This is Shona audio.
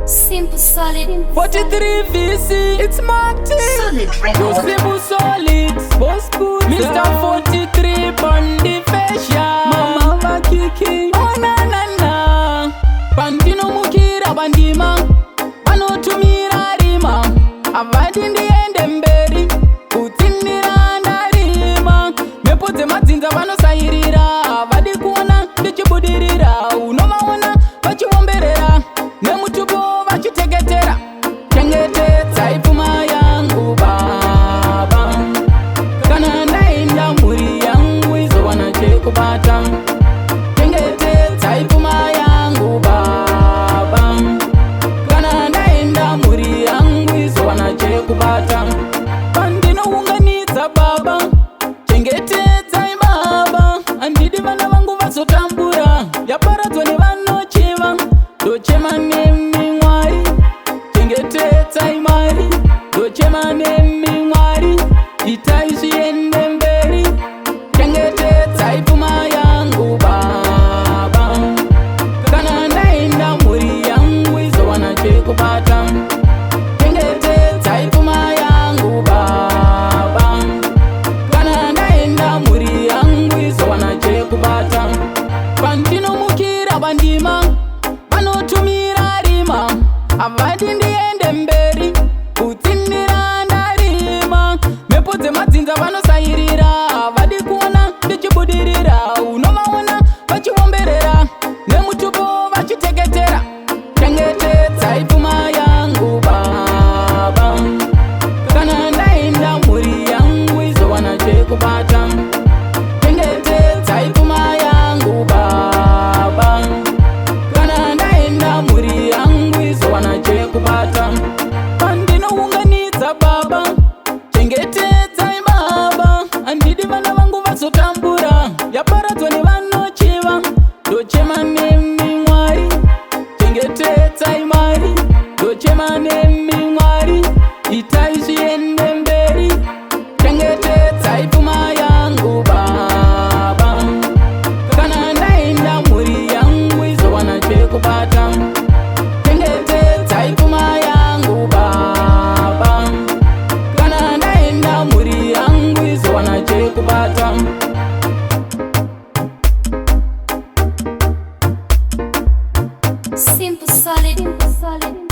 Simple solid. 43 VC, it's Martin. Solid Yo, record. simple solid, boss good. Mr. 43 Bandi Fashion. Mama Vakiki, oh na na na. Bandino mukira bandima, banotumira rima. Avadi ndiende mberi, kutindira ndarima. Mepodze madzinza vanosairira, vadi kuona ndichibudirira. Unovaona vachiomberera, nemutupo vachitegetera. Chengetedza pfuma yangu Baba, kana ndaenda mhuri yangu izowana chekubata. Chengetedza pfuma yangu Baba, kana ndaenda mhuri yangu izowana chekubata. Pandinounganidza Baba, chengetedzai Baba, handidi vana vangu vazotambura. Yaparadzwa nevanochiva, ndochema nemi Mwari. Chengetedzai Mwari, ndochema nemi Mwari, itai zviende mberi. Chengetedzai pfuma yangu Baba, kana ndaenda mhuri yangu izowana chekubata. Chengetedzai pfuma yangu Baba, kana ndaenda mhuri yangu izowana chekubata. Pandinomukira bandima, vanotumira rima. Avadi ndiende mberi, kutsindira ndarima. Mhepo dzemadzinza vanosairira, vadi kuona ndichibudirira. Unovaona vachiomberera, nemutupo vachitegetera. Chengetedzai pfuma yangu Baba, kana ndaenda mhuri yangu izowana chekubata. Chengetedzai pfuma yangu Baba, kana ndaenda mhuri yangu izowana chekubata. Pandinounganidza Baba, chengetedzai Baba, handidi vana vangu vazotambura. Yaparadzwa nevanochiva, ndochema nemi Mwari. Chengetedzai Mwari, ndochema nemi Mwari, itai zviende mberi. Chengetedzai pfuma yangu Baba, kana ndaenda mhuri yangu izowana chekubata. Chengetedzai pfuma yangu Baba, kana ndaenda mhuri yangu izowana chekubata. Simple solid.